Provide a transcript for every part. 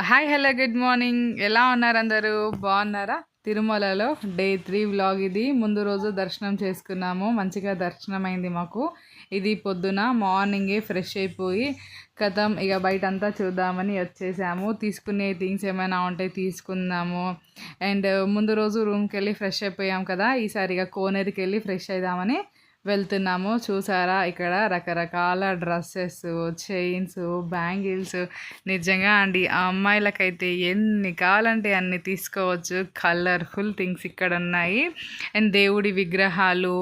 Hi hello good morning. ఎలా ఉన్నారు అందరూ? బాగున్నారా? తిరుమలలో డే 3 వ్లాగ్ ఇది. ముందు రోజు దర్శనం చేసుకున్నాము, మంచిగా దర్శనం అయింది మాకు. ఇది పొద్దున మార్నింగే ఫ్రెష్ అయిపోయి కథం ఇక బయట అంతా చూద్దామని వచ్చేసాము. తీసుకునే థింగ్స్ ఏమైనా ఉంటే తీసుకుందాము. అండ్ ముందు రోజు రూమ్కి వెళ్ళి ఫ్రెష్ అయిపోయాం కదా, ఈసారి ఇక కోనేరుకి వెళ్ళి ఫ్రెష్ అవుదామని వెళ్తున్నాము. చూసారా ఇక్కడ రకరకాల డ్రెస్సెస్, చైన్స్, బ్యాంగిల్స్. నిజంగా అండి, ఆ అమ్మాయిలకైతే ఎన్ని కావాలంటే అన్ని తీసుకోవచ్చు. కలర్ఫుల్ థింగ్స్ ఇక్కడ ఉన్నాయి. అండ్ దేవుడి విగ్రహాలు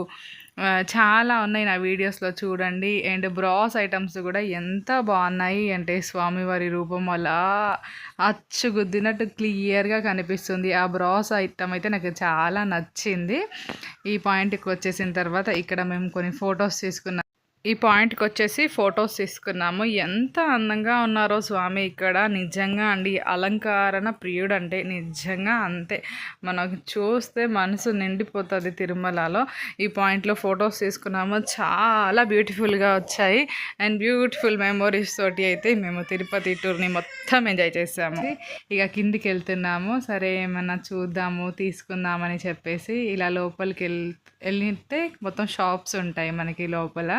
చాలా ఉన్నాయి, నా వీడియోస్లో చూడండి. అండ్ బ్రాస్ ఐటమ్స్ కూడా ఎంత బాగున్నాయి అంటే స్వామివారి రూపం అలా అచ్చుగుద్దినట్టు క్లియర్గా కనిపిస్తుంది. ఆ బ్రాస్ ఐటమ్ అయితే నాకు చాలా నచ్చింది. ఈ పాయింట్కి వచ్చేసిన తర్వాత ఇక్కడ మేము కొన్ని ఫొటోస్ తీసుకున్నాం. ఈ పాయింట్కి వచ్చేసి ఫొటోస్ తీసుకున్నాము. ఎంత అందంగా ఉన్నారో స్వామి ఇక్కడ. నిజంగా అండి, అలంకరణ ప్రియుడు అంటే నిజంగా అంతే. మనకు చూస్తే మనసు నిండిపోతుంది తిరుమలలో. ఈ పాయింట్లో ఫొటోస్ తీసుకున్నాము, చాలా బ్యూటిఫుల్గా వచ్చాయి. అండ్ బ్యూటిఫుల్ మెమోరీస్ తోటి అయితే మేము తిరుపతి టూర్ని మొత్తం ఎంజాయ్ చేసాము. ఇక కిందికి వెళ్తున్నాము. సరే ఏమన్నా చూద్దాము తీసుకుందామని చెప్పేసి ఇలా లోపలికి వెళ్తే మొత్తం షాప్స్ ఉంటాయి మనకి లోపల.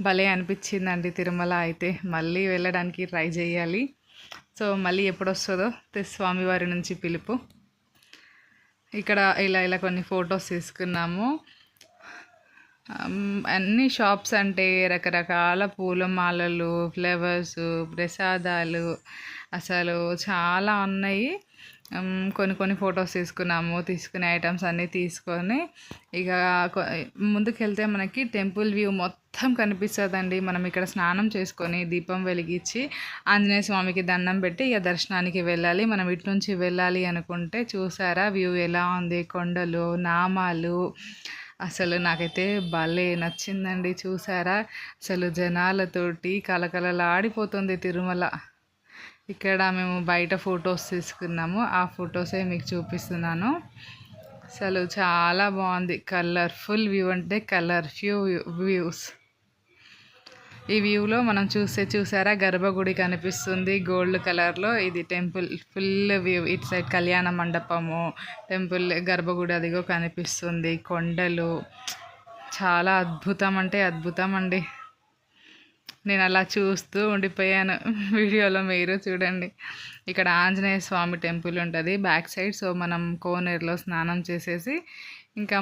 భలే అనిపించిందండి తిరుమల అయితే. మళ్ళీ వెళ్ళడానికి ట్రై చేయాలి. సో మళ్ళీ ఎప్పుడు వస్తుందో స్వామివారి నుంచి పిలుపు. ఇక్కడ ఇలా కొన్ని ఫొటోస్ తీసుకున్నాము. అన్ని షాప్స్ అంటే రకరకాల పూలమాలలు, ఫ్లవర్స్, ప్రసాదాలు, అసలు చాలా ఉన్నాయి. కొన్ని ఫొటోస్ తీసుకున్నాము. తీసుకునే ఐటమ్స్ అన్నీ తీసుకొని ఇక ముందుకు వెళ్తే మనకి టెంపుల్ వ్యూ మొత్తం కనిపిస్తుందండి. మనం ఇక్కడ స్నానం చేసుకొని దీపం వెలిగించి ఆంజనేయ స్వామికి దండం పెట్టి ఇక దర్శనానికి వెళ్ళాలి. మనం ఇటు నుంచి వెళ్ళాలి అనుకుంటే చూసారా వ్యూ ఎలా ఉంది, కొండలు, నామాలు. అసలు నాకైతే భలే నచ్చిందండి. చూసారా అసలు జనాలతోటి కలకలలాడిపోతుంది తిరుమల. ఇక్కడ మేము బయట ఫొటోస్ తీసుకున్నాము, ఆ ఫొటోసే మీకు చూపిస్తున్నాను. అసలు చాలా బాగుంది. కలర్ఫుల్ వ్యూ అంటే వ్యూస్. ఈ వ్యూలో మనం చూసారా గర్భగుడి కనిపిస్తుంది గోల్డ్ కలర్లో. ఇది టెంపుల్ ఫుల్ వ్యూ. ఇటు సైడ్ కళ్యాణ మండపము, టెంపుల్, గర్భగుడి అదిగో కనిపిస్తుంది. కొండలు చాలా అద్భుతం అంటే అద్భుతం అండి. నేను అలా చూస్తూ ఉండిపోయాను. వీడియోలో మీరు చూడండి. ఇక్కడ ఆంజనేయ స్వామి టెంపుల్ ఉంటుంది బ్యాక్ సైడ్. సో మనం కోనేరులో స్నానం చేసేసి ఇంకా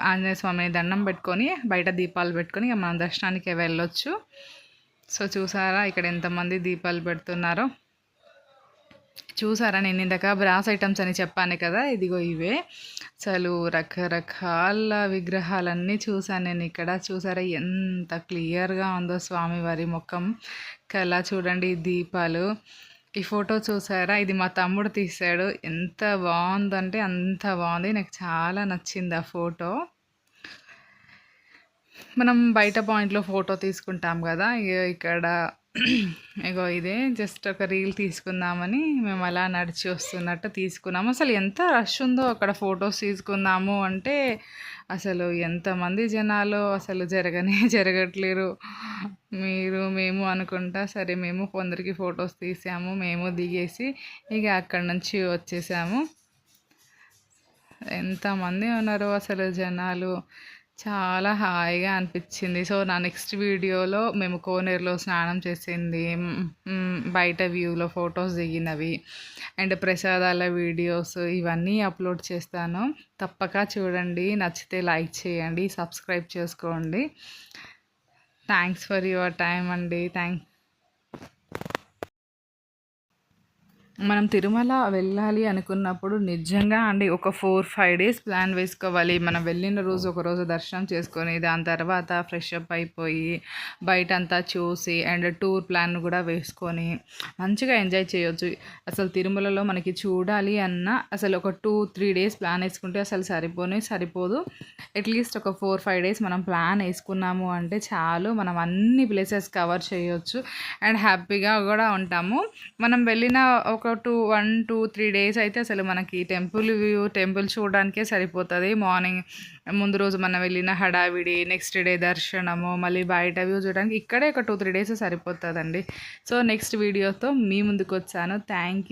ఆంజనేయ స్వామిని దండం పెట్టుకొని బయట దీపాలు పెట్టుకొని ఇక మనం దర్శనానికి వెళ్ళొచ్చు. సో చూసారా ఇక్కడ ఎంతమంది దీపాలు పెడుతున్నారో. చూసారా నేను ఇందాక బ్రాస్ ఐటమ్స్ అని చెప్పాను కదా, ఇదిగో ఇవే. అసలు రకరకాల విగ్రహాలన్నీ చూసాను నేను ఇక్కడ. చూసారా ఎంత క్లియర్గా ఉందో స్వామివారి ముఖం కళ. చూడండి దీపాలు. ఈ ఫోటో చూసారా, ఇది మా తమ్ముడు తీశాడు. ఎంత బాగుందంటే అంత బాగుంది. నాకు చాలా నచ్చింది ఆ ఫోటో. మనం బయట పాయింట్లో ఫోటో తీసుకుంటాం కదా, ఇక్కడ ఇగో ఇదే జస్ట్ ఒక రీల్ తీసుకుందామని మేము అలా నడిచి వస్తున్నట్టు తీసుకున్నాము. అసలు ఎంత రష్ ఉందో అక్కడ ఫొటోస్ తీసుకుందాము అంటే అసలు ఎంతమంది జనాలు అసలు జరగట్లేరు. మేము అనుకుంటా సరే మేము కొందరికి ఫొటోస్ తీసాము, మేము దిగేసి ఇక అక్కడ నుంచి వచ్చేసాము. ఎంతమంది ఉన్నారో అసలు జనాలు, చాలా హాయిగా అనిపించింది. సో నా నెక్స్ట్ వీడియోలో మేము కోనేరులో స్నానం చేసింది, బయట వ్యూలో ఫొటోస్ దిగినవి అండ్ ప్రసాదాల వీడియోస్ ఇవన్నీ అప్లోడ్ చేస్తాను. తప్పక చూడండి. నచ్చితే లైక్ చేయండి, సబ్స్క్రైబ్ చేసుకోండి. థ్యాంక్స్ ఫర్ యువర్ టైం అండి. మనం తిరుమల వెళ్ళాలి అనుకున్నప్పుడు నిజంగా అండి ఒక 4-5 డేస్ ప్లాన్ వేసుకోవాలి. మనం వెళ్ళిన రోజు ఒకరోజు దర్శనం చేసుకొని దాని తర్వాత ఫ్రెష్ అప్ అయిపోయి బయట అంతా చూసి అండ్ టూర్ ప్లాన్ కూడా వేసుకొని మంచిగా ఎంజాయ్ చేయొచ్చు. అసలు తిరుమలలో మనకి చూడాలి అన్న అసలు ఒక 2-3 డేస్ ప్లాన్ వేసుకుంటే అసలు సరిపోదు. అట్లీస్ట్ ఒక 4-5 డేస్ మనం ప్లాన్ వేసుకున్నాము అంటే చాలు. మనం అన్ని ప్లేసెస్ కవర్ చేయొచ్చు అండ్ హ్యాపీగా కూడా ఉంటాము. మనం వెళ్ళిన ఒక ఒక 1-2-3 డేస్ అయితే అసలు మనకి టెంపుల్ చూడడానికే సరిపోతుంది. మార్నింగ్ ముందు రోజు మనం వెళ్ళిన హడావిడి, నెక్స్ట్ డే దర్శనము, మళ్ళీ బయట వ్యూ చూడడానికి ఇక్కడే ఒక 2-3 డేస్ సరిపోతుందండి. సో నెక్స్ట్ వీడియోతో మీ ముందుకు వచ్చాను. Thank you.